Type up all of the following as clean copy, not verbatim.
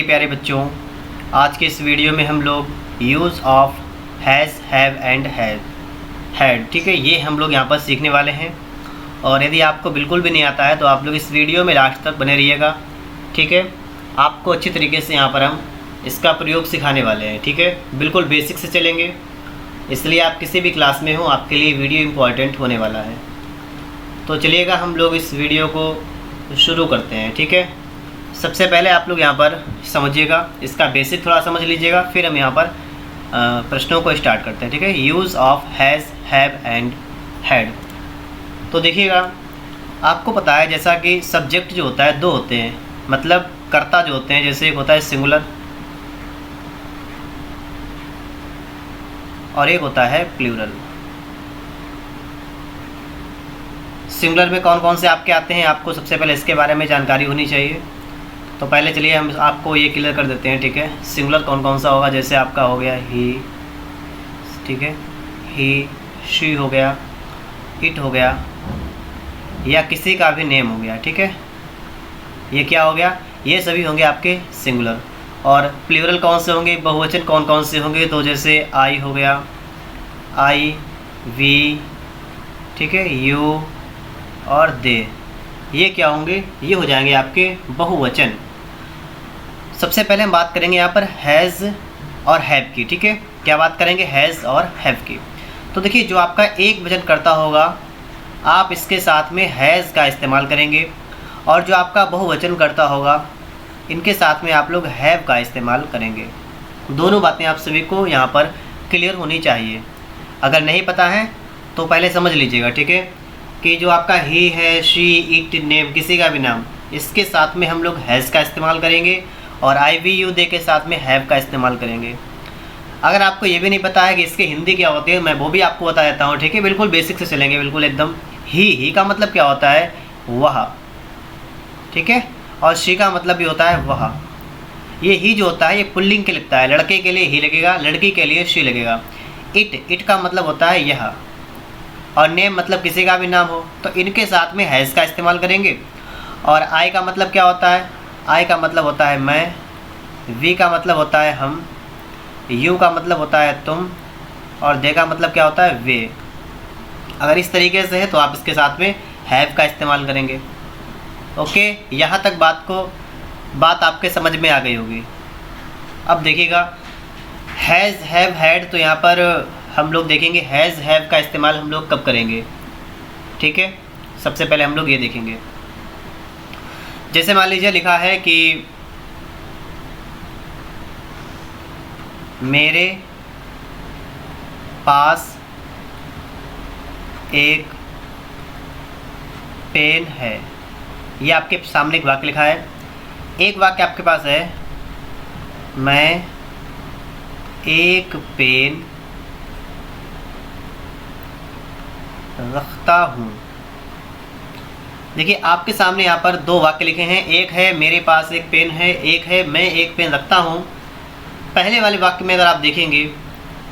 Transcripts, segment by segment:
प्यारे बच्चों, आज के इस वीडियो में हम लोग use of has, have and had, ठीक है, ये हम लोग यहाँ पर सीखने वाले हैं। और यदि आपको बिल्कुल भी नहीं आता है तो आप लोग इस वीडियो में लास्ट तक बने रहिएगा, ठीक है। आपको अच्छी तरीके से यहाँ पर हम इसका प्रयोग सिखाने वाले हैं, ठीक है। बिल्कुल बेसिक से चलेंगे, इसलिए आप किसी भी क्लास में हो आपके लिए वीडियो इम्पॉर्टेंट होने वाला है। तो चलिएगा हम लोग इस वीडियो को शुरू करते हैं, ठीक है। सबसे पहले आप लोग यहाँ पर समझिएगा, इसका बेसिक थोड़ा समझ लीजिएगा, फिर हम यहाँ पर प्रश्नों को स्टार्ट करते हैं, ठीक है। Use of has, have and had. तो देखिएगा, आपको पता है जैसा कि सब्जेक्ट जो होता है दो होते हैं, मतलब कर्ता जो होते हैं, जैसे एक होता है सिंगुलर और एक होता है प्लूरल। सिंगुलर में कौन कौन से आपके आते हैं, आपको सबसे पहले इसके बारे में जानकारी होनी चाहिए। तो पहले चलिए हम आपको ये क्लियर कर देते हैं, ठीक है। सिंगुलर कौन कौन सा होगा, जैसे आपका हो गया ही, ठीक है, ही, शी हो गया, इट हो गया, या किसी का भी नेम हो गया, ठीक है। ये क्या हो गया, ये सभी होंगे आपके सिंगुलर। और प्लूरल कौन से होंगे, बहुवचन कौन कौन से होंगे, तो जैसे आई हो गया, आई, वी, ठीक है, यू और दे, ये क्या होंगे, ये हो जाएंगे आपके बहुवचन। सबसे पहले हम बात करेंगे यहाँ पर हैज़ और हैव की, ठीक है। क्या बात करेंगे, हैज़ और हैव की। तो देखिए, जो आपका एक वचन करता होगा आप इसके साथ में हैज़ का इस्तेमाल करेंगे, और जो आपका बहुवचन करता होगा इनके साथ में आप लोग हैव का इस्तेमाल करेंगे। दोनों बातें आप सभी को यहाँ पर क्लियर होनी चाहिए। अगर नहीं पता है तो पहले समझ लीजिएगा, ठीक है, कि जो आपका ही है, शी, इट, नेम, किसी का भी नाम, इसके साथ में हम लोग हैज़ का इस्तेमाल करेंगे, और आई, वी, यू, दे के साथ में हैव का इस्तेमाल करेंगे। अगर आपको ये भी नहीं पता है कि इसके हिंदी क्या होती है, मैं वो भी आपको बता देता हूँ, ठीक है। बिल्कुल बेसिक से चलेंगे, बिल्कुल एकदम। ही का मतलब क्या होता है, वह, ठीक है, और शी का मतलब भी होता है वह। ये ही जो होता है ये पुल्लिंग के लगता है, लड़के के लिए ही लगेगा, लड़की के लिए शी लगेगा। इट का मतलब होता है यह, और नेम मतलब किसी का भी नाम हो, तो इनके साथ में हैज़ का इस्तेमाल करेंगे। और आई का मतलब क्या होता है, आई का मतलब होता है मैं, वी का मतलब होता है हम, यू का मतलब होता है तुम, और दे का मतलब क्या होता है वे। अगर इस तरीके से है तो आप इसके साथ में हैव का इस्तेमाल करेंगे। ओके, यहाँ तक बात आपके समझ में आ गई होगी। अब देखिएगा, हैज़, हैव, हैड, तो यहाँ पर हम लोग देखेंगे हैज़, हैव का इस्तेमाल हम लोग कब करेंगे, ठीक है। सबसे पहले हम लोग ये देखेंगे, जैसे मान लीजिए लिखा है कि मेरे पास एक पेन है। ये आपके सामने एक वाक्य लिखा है, एक वाक्य आपके पास है, मैं एक पेन रखता हूँ। देखिए, आपके सामने यहाँ पर दो वाक्य लिखे हैं, एक है मेरे पास एक पेन है, एक है मैं एक पेन रखता हूँ। पहले वाले वाक्य में अगर आप देखेंगे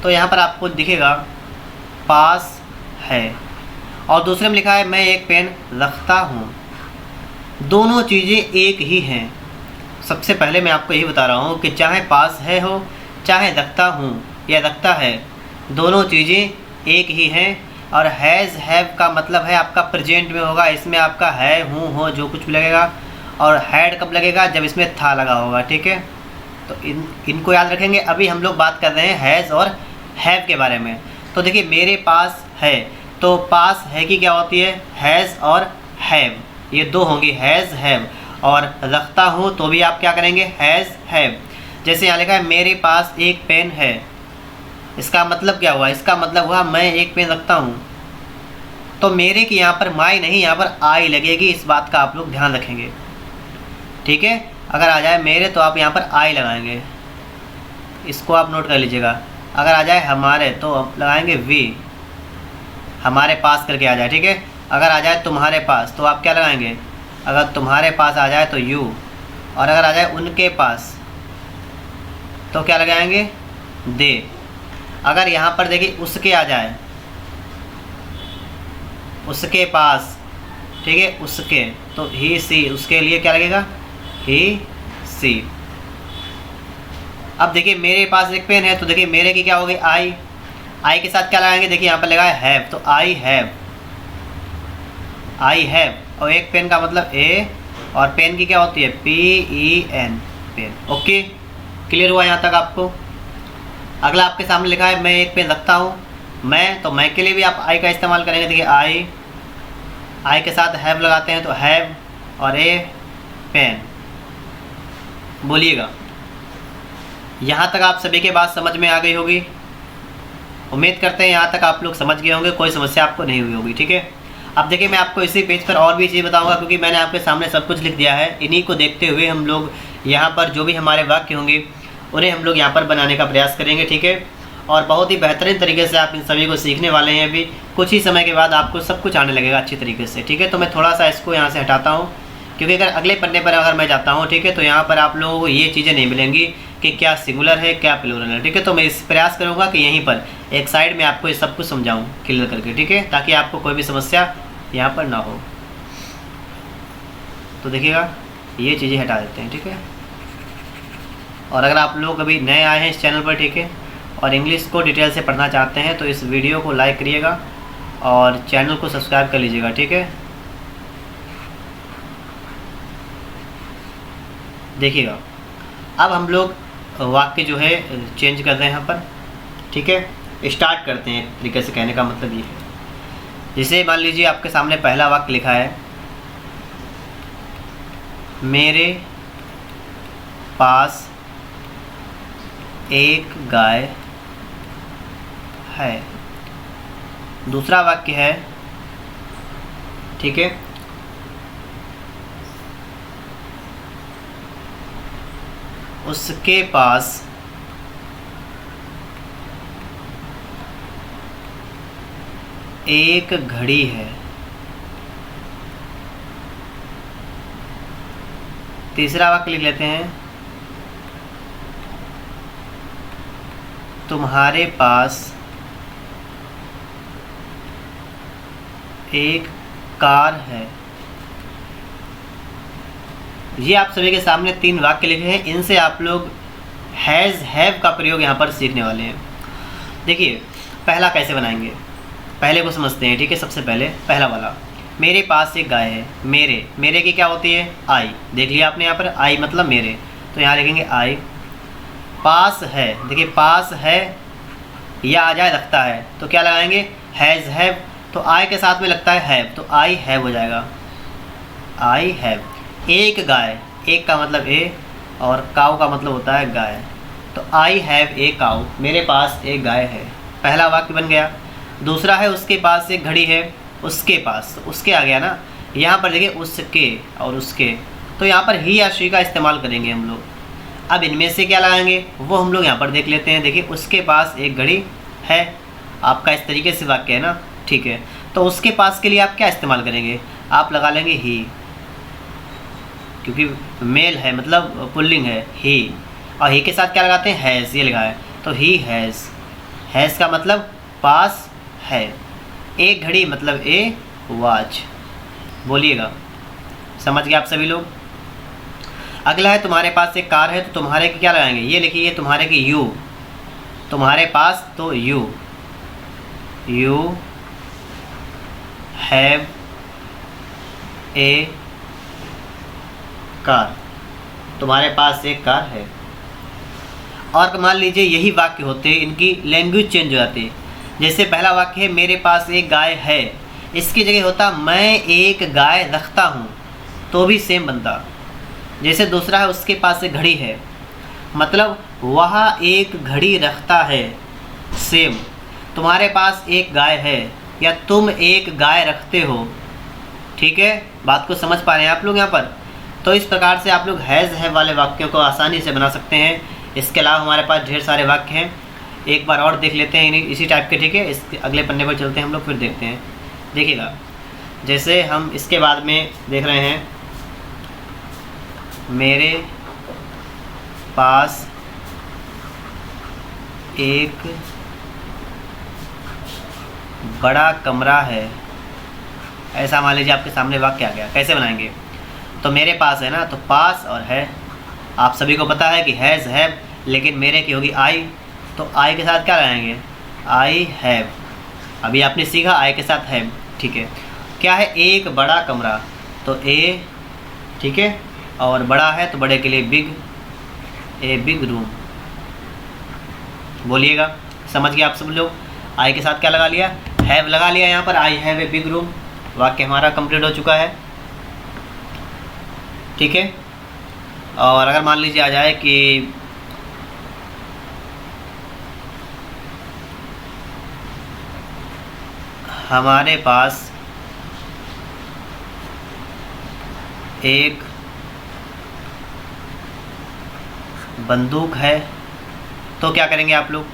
तो यहाँ पर आपको दिखेगा पास है, और दूसरे में लिखा है मैं एक पेन रखता हूँ। दोनों चीज़ें एक ही हैं। सबसे पहले मैं आपको यही बता रहा हूँ कि चाहे पास है हो, चाहे रखता हूँ या रखता है, दोनों चीज़ें एक ही हैं। और हैज़, हैव का मतलब है आपका प्रेजेंट में होगा, इसमें आपका है, हूँ, हो, जो कुछ भी लगेगा। और हैड कब लगेगा, जब इसमें था लगा होगा, ठीक है। तो इनको याद रखेंगे। अभी हम लोग बात कर रहे हैं हैज़ और हैव के बारे में। तो देखिए, मेरे पास है, तो पास है कि क्या होती है, हैज़ और हैव, ये दो होंगी, हैज़, हैव। और रखता हूँ तो भी आप क्या करेंगे, हैज़, हैव। जैसे यहाँ लिखा है मेरे पास एक पेन है, इसका मतलब क्या हुआ, इसका मतलब हुआ मैं एक पेन रखता हूँ। तो मेरे की यहाँ पर माई नहीं, यहाँ पर आई लगेगी, इस बात का आप लोग ध्यान रखेंगे, ठीक है। अगर आ जाए मेरे तो आप यहाँ पर आई लगाएंगे, इसको आप नोट कर लीजिएगा। अगर आ जाए हमारे तो आप लगाएंगे वी, हमारे पास करके आ जाए, ठीक है। अगर आ जाए तुम्हारे पास तो आप क्या लगाएंगे, अगर तुम्हारे पास आ जाए तो यू, और अगर आ जाए उनके पास तो क्या लगाएंगे, दे। अगर यहाँ पर देखिए उसके आ जाए, उसके पास, ठीक है, उसके, तो ही, सी, उसके लिए क्या लगेगा, ही, सी। अब देखिए मेरे पास एक पेन है, तो देखिए मेरे की क्या होगी आई, आई के साथ क्या लगाएंगे, देखिए यहाँ पर लगा है हैव, तो आई हैव, आई हैव, और एक पेन का मतलब ए, और पेन की क्या होती है PEN, पेन। ओके, क्लियर हुआ यहाँ तक आपको। अगला आपके सामने लिखा है मैं एक पेन रखता हूँ, मैं, तो मैं के लिए भी आप आई का इस्तेमाल करेंगे। देखिए आई, आई के साथ हैव लगाते हैं, तो हैव और ए पेन। बोलिएगा, यहाँ तक आप सभी के बात समझ में आ गई होगी। उम्मीद करते हैं यहाँ तक आप लोग समझ गए होंगे, कोई समस्या आपको नहीं हुई होगी। ठीक है, अब देखिए मैं आपको इसी पेज पर और भी चीज़ बताऊंगा, क्योंकि मैंने आपके सामने सब कुछ लिख दिया है। इन्हीं को देखते हुए हम लोग यहाँ पर जो भी हमारे वाक्य होंगे उन्हें हम लोग यहाँ पर बनाने का प्रयास करेंगे। ठीक है, और बहुत ही बेहतरीन तरीके से आप इन सभी को सीखने वाले हैं। अभी कुछ ही समय के बाद आपको सब कुछ आने लगेगा अच्छी तरीके से। ठीक है, तो मैं थोड़ा सा इसको यहाँ से हटाता हूँ, क्योंकि अगर अगले पन्ने पर अगर मैं जाता हूँ, ठीक है, तो यहाँ पर आप लोगों को ये चीज़ें नहीं मिलेंगी कि क्या सिंगुलर है क्या प्लूरल है। ठीक है, तो मैं इस प्रयास करूँगा कि यहीं पर एक साइड में आपको ये सब कुछ समझाऊँ क्लियर करके। ठीक है, ताकि आपको कोई भी समस्या यहाँ पर ना हो। तो देखिएगा ये चीज़ें हटा देते हैं। ठीक है, और अगर आप लोग अभी नए आए हैं इस चैनल पर, ठीक है, और इंग्लिश को डिटेल से पढ़ना चाहते हैं, तो इस वीडियो को लाइक करिएगा और चैनल को सब्सक्राइब कर लीजिएगा। ठीक है, देखिएगा अब हम लोग वाक्य जो है चेंज करते हैं यहाँ पर। ठीक है, स्टार्ट करते हैं। एक तरीके से कहने का मतलब ये है, जैसे मान लीजिए आपके सामने पहला वाक्य लिखा है मेरे पास एक गाय है। दूसरा वाक्य है, ठीक है, उसके पास एक घड़ी है। तीसरा वाक्य लिख लेते हैं तुम्हारे पास एक कार है। ये आप सभी के सामने 3 वाक्य लिखे हैं। इनसे आप लोग हैज़ हैव का प्रयोग यहाँ पर सीखने वाले हैं। देखिए पहला कैसे बनाएंगे, पहले को समझते हैं। ठीक है, सबसे पहले पहला वाला मेरे पास एक गाय है। मेरे, मेरे की क्या होती है आई, देख लिया आपने यहाँ पर आई मतलब मेरे, तो यहाँ लिखेंगे आई। पास है, देखिए पास है या आ जाए लगता है तो क्या लगाएंगे हैज़ हैव, तो आई के साथ में लगता है हैव, तो आई हैव हो जाएगा आई हैव। एक गाय, एक का मतलब ए और काऊ का मतलब होता है गाय, तो आई हैव ए काऊ, मेरे पास एक गाय है। पहला वाक्य बन गया। दूसरा है उसके पास एक घड़ी है। उसके पास, तो उसके आ गया ना, यहाँ पर देखिए उसके और उसके, तो यहाँ पर ही या शी का इस्तेमाल करेंगे हम लोग। अब इनमें से क्या लगाएंगे वो हम लोग यहाँ पर देख लेते हैं। देखिए उसके पास एक घड़ी है, आपका इस तरीके से वाक्य है ना। ठीक है, तो उसके पास के लिए आप क्या इस्तेमाल करेंगे, आप लगा लेंगे ही, क्योंकि मेल है मतलब पुल्लिंग है ही, और ही के साथ क्या लगाते हैं हैज़, ये लिखा है तो ही हैज़। हैज़ का मतलब पास है। एक घड़ी मतलब ए वॉच। बोलिएगा, समझ गए आप सभी लोग। अगला है तुम्हारे पास एक कार है, तो तुम्हारे की क्या लगाएंगे, ये लिखिए तुम्हारे की यू, तुम्हारे पास तो you, you have a car, तुम्हारे पास एक कार है। और मान लीजिए यही वाक्य होते, इनकी लैंग्वेज चेंज हो जाती। जैसे पहला वाक्य है मेरे पास एक गाय है, इसकी जगह होता मैं एक गाय रखता हूँ, तो भी सेम बनता। जैसे दूसरा है उसके पास एक घड़ी है, मतलब वह एक घड़ी रखता है, सेम। तुम्हारे पास एक गाय है या तुम एक गाय रखते हो। ठीक है, बात को समझ पा रहे हैं आप लोग यहाँ पर। तो इस प्रकार से आप लोग हैज़ हैव वाले वाक्यों को आसानी से बना सकते हैं। इसके अलावा हमारे पास ढेर सारे वाक्य हैं, एक बार और देख लेते हैं इसी टाइप के। ठीक है, इसके अगले पन्ने पर चलते हैं हम लोग, फिर देखते हैं। देखिएगा जैसे हम इसके बाद में देख रहे हैं मेरे पास एक बड़ा कमरा है, ऐसा मान लीजिए आपके सामने वाक्य आ गया। कैसे बनाएंगे, तो मेरे पास है ना, तो पास और है, आप सभी को पता है कि हैज़ हैव लेकिन मेरे की होगी आई, तो आई के साथ क्या लगाएंगे, आई हैव। अभी आपने सीखा आई के साथ हैव, ठीक है। क्या है, एक बड़ा कमरा, तो ए, ठीक है, और बड़ा है तो बड़े के लिए बिग, ए बिग रूम। बोलिएगा, समझ गए आप सब लोग। आई के साथ क्या लगा लिया, हैव लगा लिया यहाँ पर, I have a big room. वाक्य हमारा कंप्लीट हो चुका है, ठीक है। और अगर मान लीजिए आ जाए कि हमारे पास एक बंदूक है, तो क्या करेंगे आप लोग,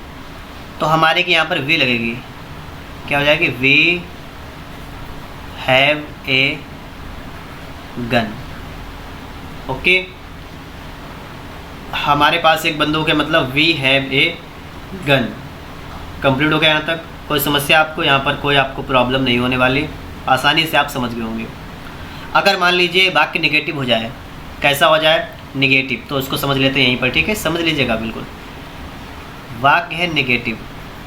तो हमारे की यहाँ पर वी लगेगी, क्या हो जाएगी, we have a gun. Okay, हमारे पास एक बंदूक है मतलब we have a gun. Complete हो गया यहाँ तक। कोई समस्या आपको यहाँ पर, कोई आपको प्रॉब्लम नहीं होने वाली, आसानी से आप समझ गए होंगे। अगर मान लीजिए वाक्य निगेटिव हो जाए, कैसा हो जाए, निगेटिव, तो उसको समझ लेते हैं यहीं पर, ठीक है, समझ लीजिएगा बिल्कुल। वाक्य है निगेटिव,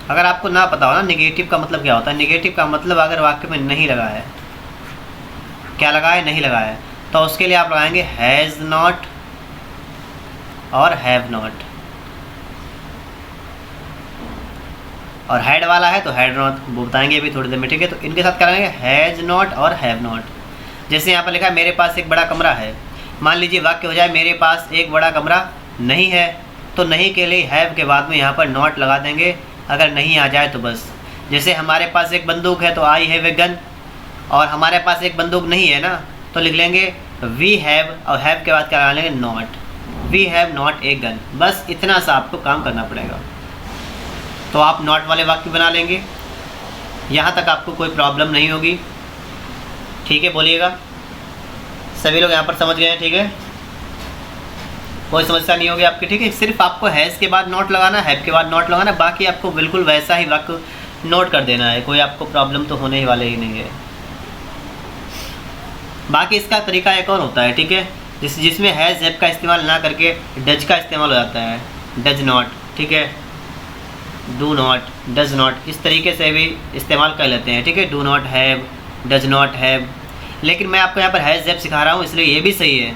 अगर आपको ना पता हो ना निगेटिव का मतलब क्या होता है, निगेटिव का मतलब अगर वाक्य में नहीं लगा है, क्या लगा है, नहीं लगा है, तो उसके लिए आप लगाएंगे हैज़ नॉट और हैव नॉट। और हैड वाला है तो हैड नॉट, वो बताएंगे अभी थोड़ी देर में, ठीक है। तो इनके साथ क्या लगाएंगे, हैज़ नॉट और हैव नॉट। जैसे यहाँ पर लिखा है मेरे पास एक बड़ा कमरा है, मान लीजिए वाक्य हो जाए मेरे पास एक बड़ा कमरा नहीं है, तो नहीं के लिए हैव के बाद में यहाँ पर नॉट लगा देंगे, अगर नहीं आ जाए तो बस। जैसे हमारे पास एक बंदूक है तो आई हैव ए गन, और हमारे पास एक बंदूक नहीं है ना, तो लिख लेंगे वी हैव, और हैव के बाद क्या लगा लेंगे, not, we have not a gun. बस इतना सा आपको काम करना पड़ेगा, तो आप नॉट वाले वाक्य बना लेंगे। यहाँ तक आपको कोई प्रॉब्लम नहीं होगी, ठीक है। बोलिएगा, सभी लोग यहाँ पर समझ गए हैं, ठीक है, कोई समस्या नहीं होगी आपकी, ठीक है। सिर्फ आपको हैज़ के बाद नोट लगाना, हैव के बाद नोट लगाना, बाकी आपको बिल्कुल वैसा ही वाक्य नोट कर देना है, कोई आपको प्रॉब्लम तो होने ही वाले ही नहीं है। बाकी इसका तरीका एक और होता है, ठीक है, जिसमें हैज़ हैव का इस्तेमाल ना करके डज का इस्तेमाल हो जाता है, डज नॉट, ठीक है, डू नॉट, डज नॉट, इस तरीके से भी इस्तेमाल कर लेते हैं, ठीक है, do not have, does not have. लेकिन मैं आपको यहाँ पर हैज़ हैव सिखा रहा हूँ, इसलिए ये भी सही है,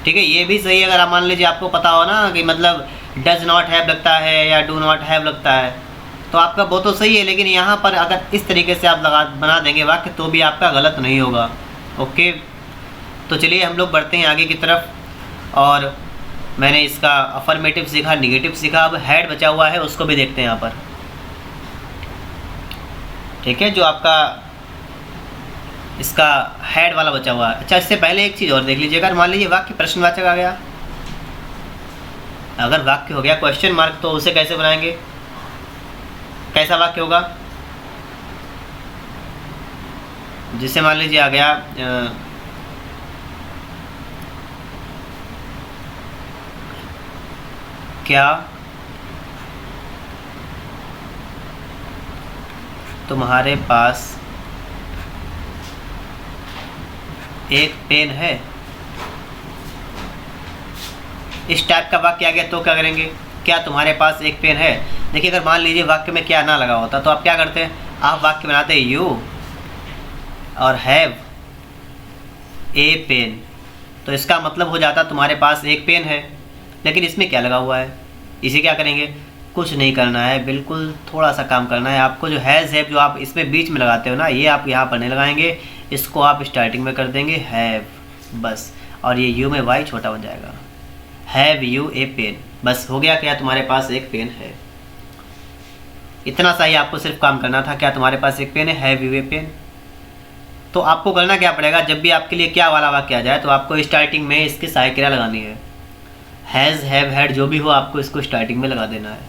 ठीक है, ये भी सही है। अगर आप मान लीजिए आपको पता हो ना कि मतलब डज नॉट हैव लगता है या डू नॉट हैव लगता है, तो आपका वो तो सही है, लेकिन यहाँ पर अगर इस तरीके से आप बना देंगे वाक्य, तो भी आपका गलत नहीं होगा। ओके, तो चलिए हम लोग बढ़ते हैं आगे की तरफ। और मैंने इसका अफर्मेटिव सीखा, निगेटिव सीखा, अब हैड बचा हुआ है, उसको भी देखते हैं यहाँ पर, ठीक है, जो आपका इसका हैड वाला बचा हुआ है। अच्छा, इससे पहले एक चीज़ और देख लीजिएगा, अगर मान लीजिए वाक्य प्रश्नवाचक आ गया, अगर वाक्य हो गया क्वेश्चन मार्क, तो उसे कैसे बनाएंगे, कैसा वाक्य होगा, जिससे मान लीजिए आ गया क्या तुम्हारे पास एक पेन है, इस टाइप का वाक्य आ गया, तो क्या करेंगे, क्या तुम्हारे पास एक पेन है। देखिए, अगर मान लीजिए वाक्य में क्या ना लगा होता, तो आप क्या करते हैं, आप वाक्य बनाते हैं यू और हैव ए पेन, तो इसका मतलब हो जाता तुम्हारे पास एक पेन है। लेकिन इसमें क्या लगा हुआ है, इसे क्या करेंगे, कुछ नहीं करना है, बिल्कुल थोड़ा सा काम करना है आपको। जो हैज़ हैव जो आप इसमें बीच में लगाते हो ना, ये आप यहाँ पर नहीं लगाएंगे, इसको आप स्टार्टिंग में कर देंगे हैव, बस, और ये यू में वाई छोटा बन जाएगा, हैव यू ए पेन, बस हो गया, क्या तुम्हारे पास एक पेन है। इतना सा ही आपको सिर्फ काम करना था, क्या तुम्हारे पास एक पेन है, हैव यू ए पेन। तो आपको करना क्या पड़ेगा, जब भी आपके लिए क्या वाला वाक्य आ जाए, तो आपको स्टार्टिंग में इसकी सहायक क्रिया लगानी है, हैज़ हैव हैड जो भी हो, आपको इसको स्टार्टिंग में लगा देना है।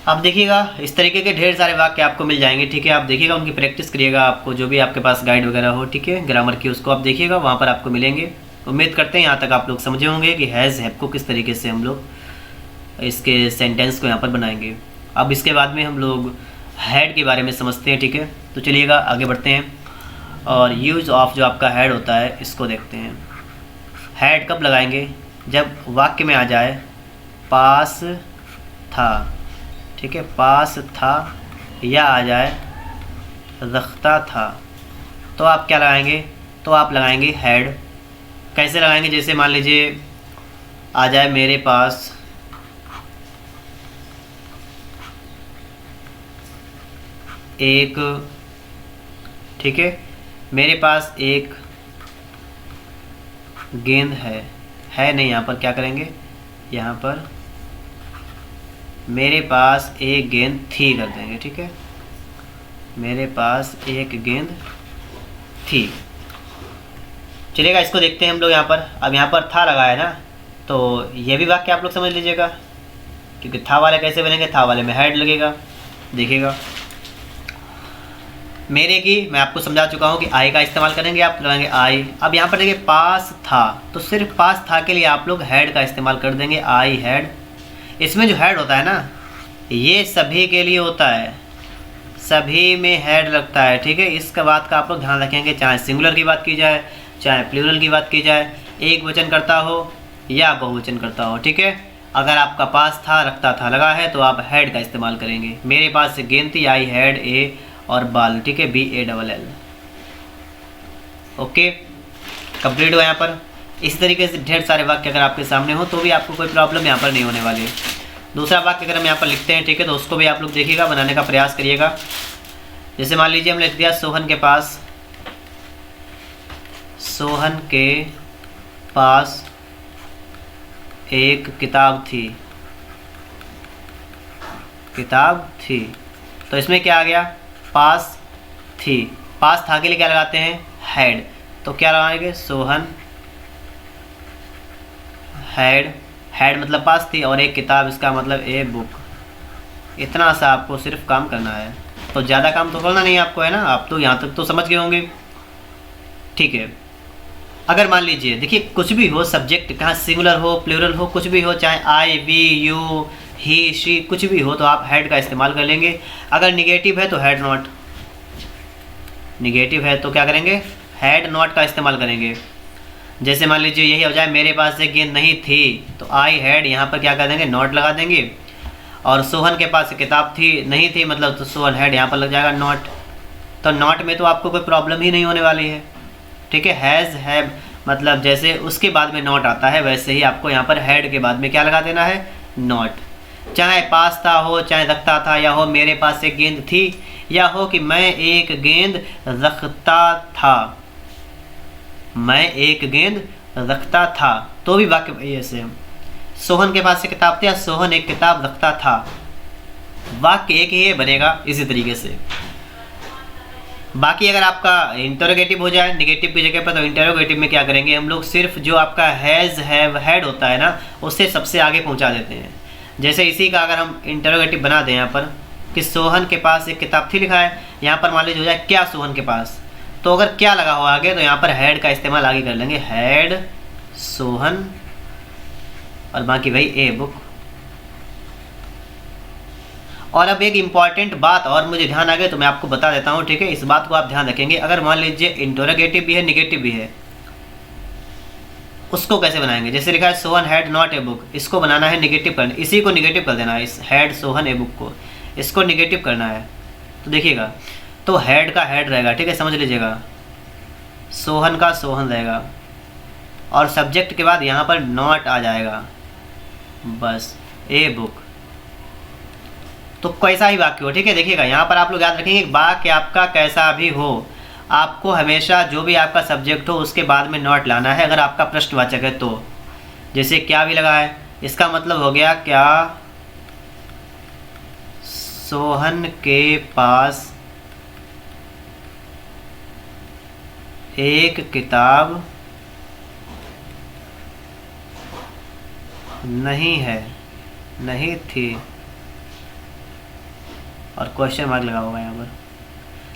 आप देखिएगा इस तरीके के ढेर सारे वाक्य आपको मिल जाएंगे, ठीक है, आप देखिएगा, उनकी प्रैक्टिस करिएगा, आपको जो भी आपके पास गाइड वगैरह हो, ठीक है, ग्रामर की, उसको आप देखिएगा, वहाँ पर आपको मिलेंगे। उम्मीद करते हैं यहाँ तक आप लोग समझे होंगे कि हैज़ हैव को किस तरीके से हम लोग इसके सेंटेंस को यहाँ पर बनाएंगे। अब इसके बाद में हम लोग हैड के बारे में समझते हैं, ठीक है। तो चलिएगा आगे बढ़ते हैं, और यूज़ ऑफ जो आपका हैड होता है, इसको देखते हैं। हैड कब लगाएंगे, जब वाक्य में आ जाए पास था, ठीक है, पास था, या आ जाए रखता था, तो आप क्या लगाएंगे? तो आप लगाएंगे हैड। कैसे लगाएंगे? जैसे मान लीजिए आ जाए मेरे पास एक, ठीक है, मेरे पास एक गेंद है नहीं, यहाँ पर क्या करेंगे? यहाँ पर मेरे पास एक गेंद थी कर देंगे, ठीक है, मेरे पास एक गेंद थी। चलिएगा, इसको देखते हैं हम लोग यहाँ पर। अब यहाँ पर था लगा है ना, तो ये भी वाक्य आप लोग समझ लीजिएगा, क्योंकि था वाले कैसे बनेंगे? था वाले में हैड लगेगा। देखिएगा, मेरे की मैं आपको समझा चुका हूँ कि आई का इस्तेमाल करेंगे, आप लगाएंगे आई। अब यहाँ पर देखिए पास था, तो सिर्फ पास था के लिए आप लोग हैड का इस्तेमाल कर देंगे, आई हैड। इसमें जो हैड होता है ना, ये सभी के लिए होता है, सभी में हैड लगता है, ठीक है। इसका बात का आप लोग ध्यान रखेंगे, चाहे सिंगुलर की बात की जाए, चाहे प्लूरल की बात की जाए, एक वचन करता हो या बहुवचन करता हो, ठीक है। अगर आपका पास था रखता था लगा है, तो आप हैड का इस्तेमाल करेंगे। मेरे पास गेंद थी, आई हैड ए, और बाल, ठीक है, BALL। ओके, कंप्लीट हुआ यहाँ पर। इस तरीके से ढेर सारे वाक्य अगर आपके सामने हो तो भी आपको कोई प्रॉब्लम यहाँ पर नहीं होने वाली है। दूसरा वाक्य अगर हम यहाँ पर लिखते हैं, ठीक है, तो उसको भी आप लोग देखिएगा, बनाने का प्रयास करिएगा। जैसे मान लीजिए हम लिख दिया सोहन के पास एक किताब थी, तो इसमें क्या आ गया? पास थी। पास था के लिए क्या लगाते हैं? हैड। तो क्या लगाएंगे? सोहन हैड मतलब पास थी, और एक किताब, इसका मतलब ए बुक। इतना सा आपको सिर्फ काम करना है, तो ज़्यादा काम तो करना नहीं है आपको, है ना। आप तो यहाँ तक तो समझ गए होंगे, ठीक है। अगर मान लीजिए, देखिए, कुछ भी हो, सब्जेक्ट कहाँ सिंगुलर हो प्लूरल हो, कुछ भी हो, चाहे आई वी यू ही शी कुछ भी हो, तो आप हैड का इस्तेमाल कर लेंगे। अगर निगेटिव है तो हैड नॉट, निगेटिव है तो क्या करेंगे? हैड नॉट का इस्तेमाल करेंगे। जैसे मान लीजिए यही हो जाए, मेरे पास एक गेंद नहीं थी, तो आई हैड, यहाँ पर क्या कर देंगे? नॉट लगा देंगे। और सोहन के पास किताब नहीं थी, मतलब तो सोहन हैड, यहाँ पर लग जाएगा नॉट। तो नॉट में तो आपको कोई प्रॉब्लम ही नहीं होने वाली है, ठीक है। हैज़ हैव मतलब जैसे उसके बाद में नॉट आता है, वैसे ही आपको यहाँ पर हैड के बाद में क्या लगा देना है? नॉट। चाहे पास था हो, चाहे रखता था, या हो मेरे पास एक गेंद थी, या हो कि मैं एक गेंद रखता था, मैं एक गेंद रखता था, तो भी वाक्य ऐसे। सोहन के पास एक किताब थी, या सोहन एक किताब रखता था, वाक्य एक ही बनेगा इसी तरीके से। बाकी अगर आपका इंटरोगेटिव हो जाए निगेटिव की जगह पर, तो इंटरोगेटिव में क्या करेंगे हम लोग? सिर्फ जो आपका हैज़ हैव हैड होता है ना, उससे सबसे आगे पहुंचा देते हैं। जैसे इसी का अगर हम इंटरोगेटिव बना दें यहाँ पर कि सोहन के पास एक किताब थी लिखा है, यहाँ पर मान लीजिए हो जाए क्या सोहन के पास, तो अगर क्या लगा हो आगे, तो यहाँ पर हैड का इस्तेमाल आगे कर लेंगे, हैड सोहन, और बाकी भाई ए बुक। और अब एक इम्पॉर्टेंट बात और मुझे ध्यान आ गया, तो मैं आपको बता देता हूँ, ठीक है। इस बात को आप ध्यान रखेंगे। अगर मान लीजिए इंटरोगेटिव भी है निगेटिव भी है, उसको कैसे बनाएंगे? जैसे लिखा है Sohan had not a book, इसको बनाना है निगेटिव करना, इसी को निगेटिव कर देना है, इस हैड सोहन ए बुक को, इसको निगेटिव करना है। तो देखिएगा, तो हैड का हैड रहेगा, ठीक है, समझ लीजिएगा। सोहन का सोहन रहेगा, और सब्जेक्ट के बाद यहाँ पर नॉट आ जाएगा, बस ए बुक। तो कैसा ही वाक्य हो, ठीक है। देखिएगा, यहाँ पर आप लोग याद रखेंगे, वाक्य आपका कैसा भी हो, आपको हमेशा जो भी आपका सब्जेक्ट हो उसके बाद में नॉट लाना है। अगर आपका प्रश्नवाचक है तो, जैसे क्या भी लगा है, इसका मतलब हो गया क्या सोहन के पास एक किताब नहीं है, नहीं थी, और क्वेश्चन मार्क लगा होगा यहाँ पर।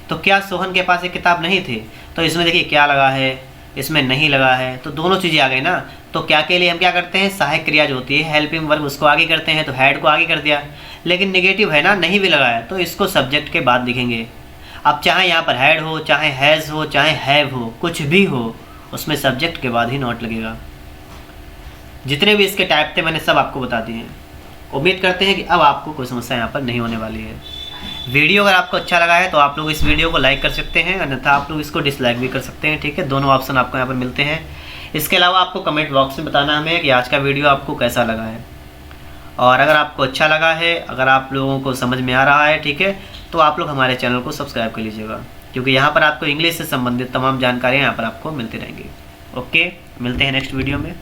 तो क्या सोहन के पास एक किताब नहीं थी, तो इसमें देखिए क्या लगा है, इसमें नहीं लगा है, तो दोनों चीज़ें आ गई ना। तो क्या के लिए हम क्या करते हैं? सहायक क्रिया जो होती है हेल्पिंग वर्ब, उसको आगे करते हैं, तो हैड को आगे कर दिया। लेकिन निगेटिव है ना, नहीं भी लगा है, तो इसको सब्जेक्ट के बाद लिखेंगे। अब चाहे यहाँ पर हैड हो, चाहे हैज़ हो, चाहे हैव हो, कुछ भी हो, उसमें सब्जेक्ट के बाद ही नॉट लगेगा। जितने भी इसके टाइप थे मैंने सब आपको बता दिए हैं। उम्मीद करते हैं कि अब आपको कोई समस्या यहाँ पर नहीं होने वाली है। वीडियो अगर आपको अच्छा लगा है तो आप लोग इस वीडियो को लाइक कर सकते हैं, अन्यथा आप लोग इसको डिसलाइक भी कर सकते हैं, ठीक है। दोनों ऑप्शन आपको यहाँ पर मिलते हैं। इसके अलावा आपको कमेंट बॉक्स में बताना हमें कि आज का वीडियो आपको कैसा लगा है, और अगर आपको अच्छा लगा है, अगर आप लोगों को समझ में आ रहा है, ठीक है, तो आप लोग हमारे चैनल को सब्सक्राइब कर लीजिएगा, क्योंकि यहाँ पर आपको इंग्लिश से संबंधित तमाम जानकारियाँ यहाँ पर आपको मिलती रहेंगी। ओके, मिलते हैं नेक्स्ट वीडियो में।